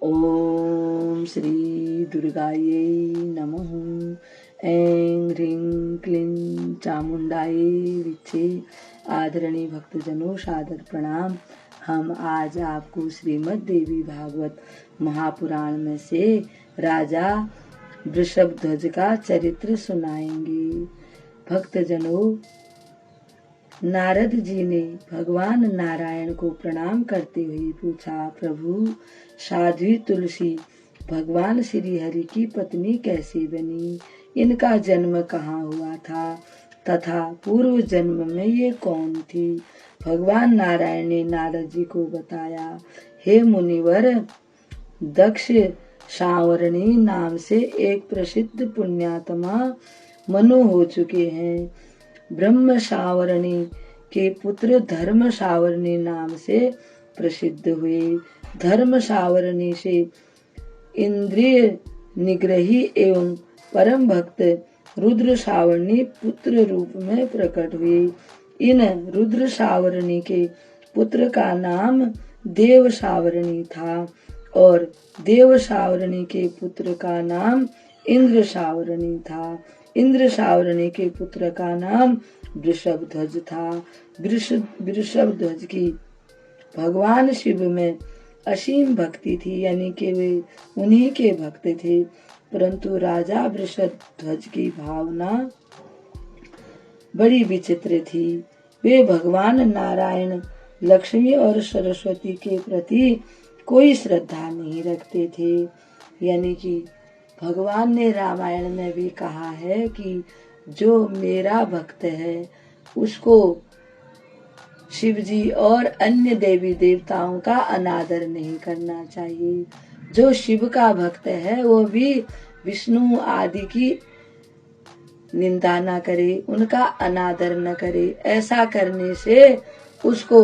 ओम श्री दुर्गायै नमः। ऐं ह्रीं क्लीं चामुंडायै विच्चे। आदरणीय भक्तजनों, सादर प्रणाम। हम आज आपको श्रीमद् देवी भागवत महापुराण में से राजा वृषभध्वज का चरित्र सुनाएंगे। भक्तजनों, नारद जी ने भगवान नारायण को प्रणाम करते हुए पूछा, प्रभु, साध्वी तुलसी भगवान श्री हरि की पत्नी कैसे बनी? इनका जन्म कहाँ हुआ था तथा पूर्व जन्म में ये कौन थी? भगवान नारायण ने नारद जी को बताया, हे मुनिवर, दक्ष सावरणी नाम से एक प्रसिद्ध पुण्यात्मा मनु हो चुके हैं। ब्रह्म सावरणी के पुत्र धर्म सावरणी नाम से प्रसिद्ध हुए। धर्म सावरणी से इंद्रिय निग्रही एवं परम भक्त रुद्र सावरणी पुत्र रूप में प्रकट हुए। इन रुद्र सावरणी के पुत्र का नाम देव सावरणी था और देव सावरणी के पुत्र का नाम इंद्र सावरणी था। इंद्र सावरणी के पुत्र का नाम वृषभध्वज था। वृषभध्वज की भगवान शिव में असीम भक्ति थी, यानी कि वे उन्हीं के भक्त थे। परंतु राजा वृषभध्वज की भावना बड़ी विचित्र थी। वे भगवान नारायण, लक्ष्मी और सरस्वती के प्रति कोई श्रद्धा नहीं रखते थे। यानी कि भगवान ने रामायण में भी कहा है कि जो मेरा भक्त है उसको शिव जी और अन्य देवी देवताओं का अनादर नहीं करना चाहिए। जो शिव का भक्त है वो भी विष्णु आदि की निंदा न करे, उनका अनादर न करे। ऐसा करने से उसको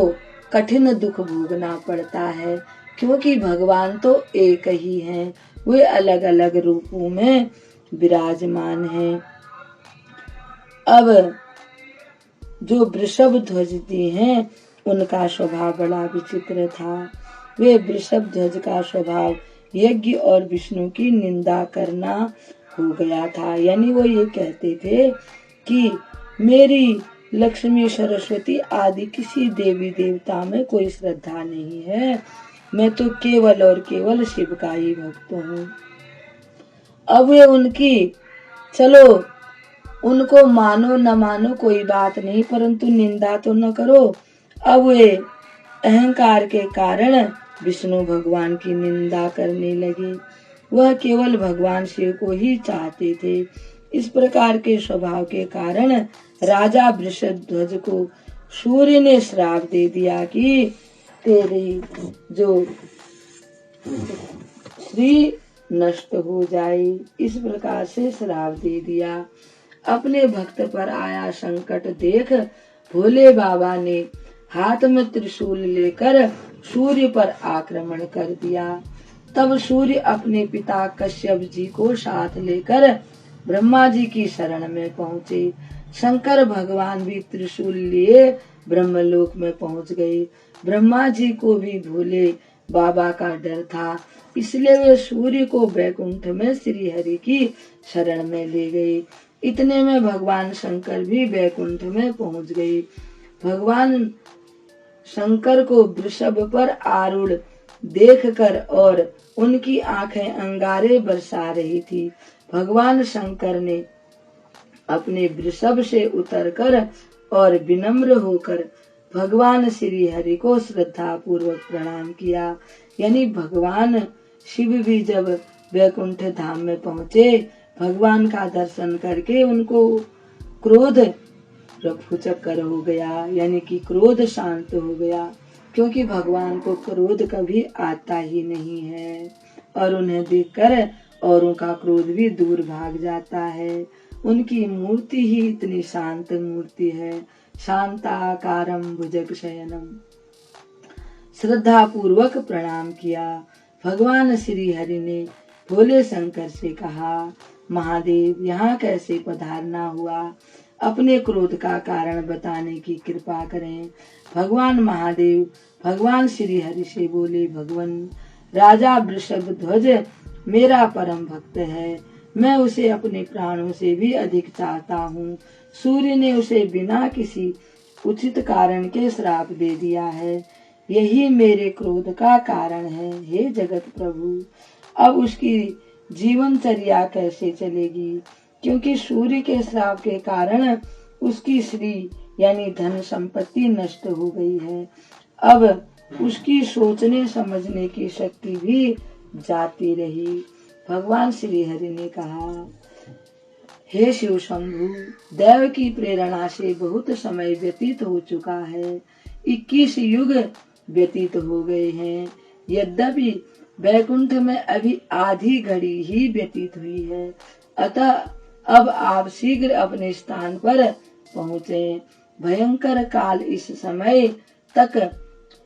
कठिन दुख भोगना पड़ता है, क्योंकि भगवान तो एक ही हैं, वे अलग अलग रूपों में विराजमान हैं। अब जो वृषभध्वज जी हैं उनका स्वभाव बड़ा विचित्र था। वे वृषभध्वज का स्वभाव यज्ञ और विष्णु की निंदा करना हो गया था। यानी वो ये कहते थे कि मेरी लक्ष्मी, सरस्वती आदि किसी देवी देवता में कोई श्रद्धा नहीं है, मैं तो केवल और केवल शिव का ही भक्त हूँ। अब वे उनकी, चलो उनको मानो न मानो कोई बात नहीं, परंतु निंदा तो न करो। अब वे अहंकार के कारण विष्णु भगवान की निंदा करने लगे। वह केवल भगवान शिव को ही चाहते थे। इस प्रकार के स्वभाव के कारण राजा वृषभध्वज को सूर्य ने श्राप दे दिया कि तेरी जो श्री नष्ट हो जाए। इस प्रकार से श्राप दे दिया। अपने भक्त पर आया संकट देख भोले बाबा ने हाथ में त्रिशूल लेकर सूर्य पर आक्रमण कर दिया। तब सूर्य अपने पिता कश्यप जी को साथ लेकर ब्रह्मा जी की शरण में पहुँचे। शंकर भगवान भी त्रिशूल लिए ब्रह्मलोक में पहुँच गए। ब्रह्मा जी को भी भोले बाबा का डर था, इसलिए वे सूर्य को वैकुंठ में श्री हरि की शरण में ले गए। इतने में भगवान शंकर भी वैकुंठ में पहुँच गए। भगवान शंकर को वृषभ पर आरूढ़ देखकर और उनकी आंखें अंगारे बरसा रही थी, भगवान शंकर ने अपने वृषभ से उतरकर और विनम्र होकर भगवान श्री हरि को श्रद्धा पूर्वक प्रणाम किया। यानी भगवान शिव भी जब वैकुंठ धाम में पहुँचे, भगवान का दर्शन करके उनको क्रोध रफूचक्कर हो गया, यानी कि क्रोध शांत हो गया, क्योंकि भगवान को क्रोध कभी आता ही नहीं है और उन्हें देखकर औरों का क्रोध भी दूर भाग जाता है। उनकी मूर्ति ही इतनी शांत मूर्ति है। शांताकारं भुजगशयनम। श्रद्धा पूर्वक प्रणाम किया। भगवान श्री हरि ने भोले शंकर से कहा, महादेव, यहाँ कैसे पधारना हुआ? अपने क्रोध का कारण बताने की कृपा करें। भगवान महादेव भगवान श्री हरि से बोले, भगवान, राजा वृषभध्वज मेरा परम भक्त है, मैं उसे अपने प्राणों से भी अधिक चाहता हूँ। सूर्य ने उसे बिना किसी उचित कारण के श्राप दे दिया है, यही मेरे क्रोध का कारण है। हे जगत प्रभु, अब उसकी जीवनचर्या कैसे चलेगी, क्योंकि सूर्य के श्राप के कारण उसकी श्री यानी धन संपत्ति नष्ट हो गई है। अब उसकी सोचने समझने की शक्ति भी जाती रही। भगवान श्री हरि ने कहा, हे शिव शंभु, देव की प्रेरणा से बहुत समय व्यतीत हो चुका है, 21 युग व्यतीत हो गए हैं। यद्यपि वैकुंठ में अभी आधी घड़ी ही व्यतीत हुई है, अतः अब आप शीघ्र अपने स्थान पर पहुँचे। भयंकर काल इस समय तक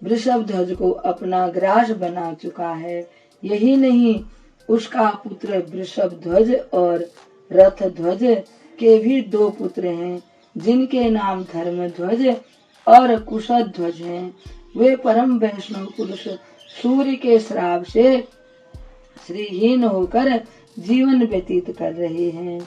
वृषभध्वज को अपना ग्रास बना चुका है। यही नहीं, उसका पुत्र वृषभध्वज और रथध्वज के भी 2 पुत्र हैं, जिनके नाम धर्मध्वज और कुशध्वज हैं। वे परम वैष्णव पुरुष सूर्य के श्राप से श्रीहीन होकर जीवन व्यतीत कर रहे हैं।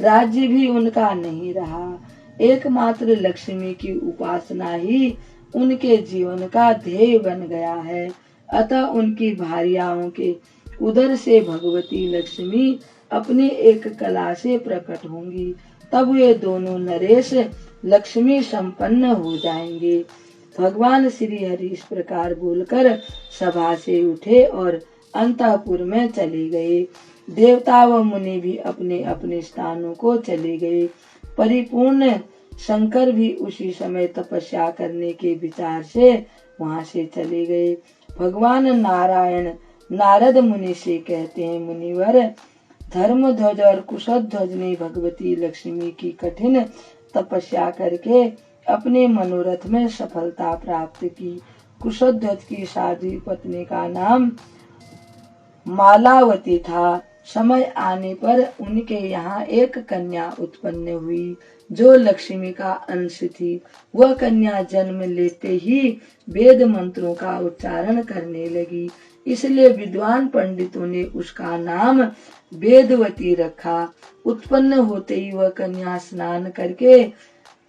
राज्य भी उनका नहीं रहा, एकमात्र लक्ष्मी की उपासना ही उनके जीवन का ध्येय बन गया है। अतः उनकी भार्याओं के उदर से भगवती लक्ष्मी अपनी एक कला से प्रकट होंगी, तब वे दोनों नरेश लक्ष्मी संपन्न हो जाएंगे। भगवान श्री हरि इस प्रकार बोलकर सभा से उठे और अंतःपुर में चले गए। देवता व मुनि भी अपने अपने स्थानों को चले गए। परिपूर्ण शंकर भी उसी समय तपस्या करने के विचार से वहां से चले गए। भगवान नारायण नारद मुनि से कहते हैं, मुनिवर, धर्मध्वज और कुशध्वज ने भगवती लक्ष्मी की कठिन तपस्या करके अपने मनोरथ में सफलता प्राप्त की। कुशध्वज की साध्वी पत्नी का नाम मालावती था। समय आने पर उनके यहाँ एक कन्या उत्पन्न हुई, जो लक्ष्मी का अंश थी। वह कन्या जन्म लेते ही वेद मंत्रों का उच्चारण करने लगी, इसलिए विद्वान पंडितों ने उसका नाम वेदवती रखा। उत्पन्न होते ही वह कन्या स्नान करके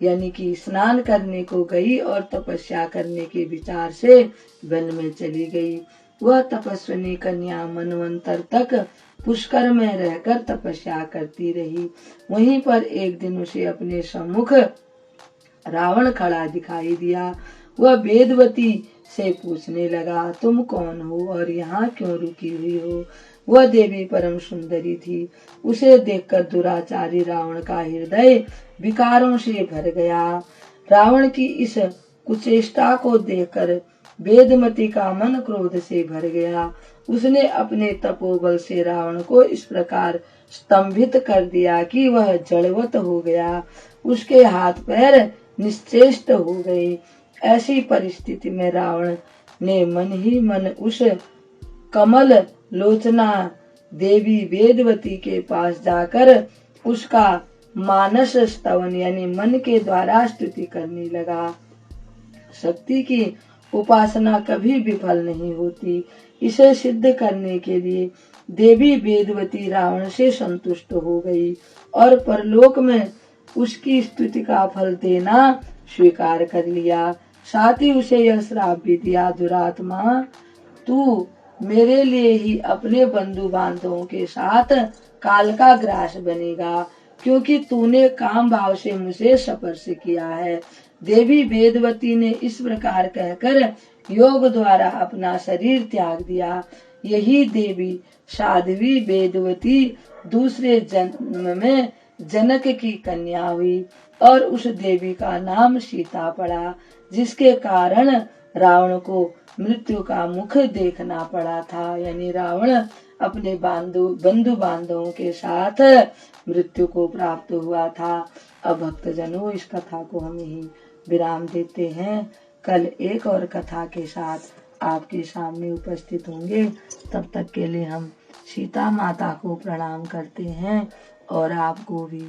यानी कि स्नान करने को गई और तपस्या करने के विचार से वन में चली गई। वह तपस्विनी कन्या मनवंतर तक पुष्कर में रहकर तपस्या करती रही। वहीं पर एक दिन उसे अपने सम्मुख रावण खड़ा दिखाई दिया। वह वेदवती से पूछने लगा, तुम कौन हो और यहाँ क्यों रुकी हुई हो? वह देवी परम सुंदरी थी। उसे देखकर दुराचारी रावण का हृदय विकारों से भर गया। रावण की इस कुचेष्टा को देखकर वेदमती का मन क्रोध से भर गया। उसने अपने तपोबल से रावण को इस प्रकार स्तंभित कर दिया कि वह जड़वत हो गया। उसके हाथ पैर निश्चेष्ट हो गए। ऐसी परिस्थिति में रावण ने मन ही मन उस कमल लोचना देवी वेदवती के पास जाकर उसका मानस स्तवन यानी मन के द्वारा स्तुति करने लगा। शक्ति की उपासना कभी विफल नहीं होती। इसे सिद्ध करने के लिए देवी वेदवती रावण से संतुष्ट हो गई और परलोक में उसकी स्तुति का फल देना स्वीकार कर लिया। साथ ही उसे यह श्राप भी दिया, दुरात्मा, तू मेरे लिए ही अपने बंधु बांधवों के साथ काल का ग्रास बनेगा, क्योंकि तूने काम भाव से मुझे स्पर्श किया है। देवी वेदवती ने इस प्रकार कहकर योग द्वारा अपना शरीर त्याग दिया। यही देवी साध्वी वेदवती दूसरे जन्म में जनक की कन्या हुई और उस देवी का नाम सीता पड़ा, जिसके कारण रावण को मृत्यु का मुख देखना पड़ा था। यानी रावण अपने बंधु बांधवों के साथ मृत्यु को प्राप्त हुआ था। अब भक्तजनों, इस कथा को हम यही विराम देते हैं। कल एक और कथा के साथ आपके सामने उपस्थित होंगे। तब तक के लिए हम सीता माता को प्रणाम करते हैं और आपको भी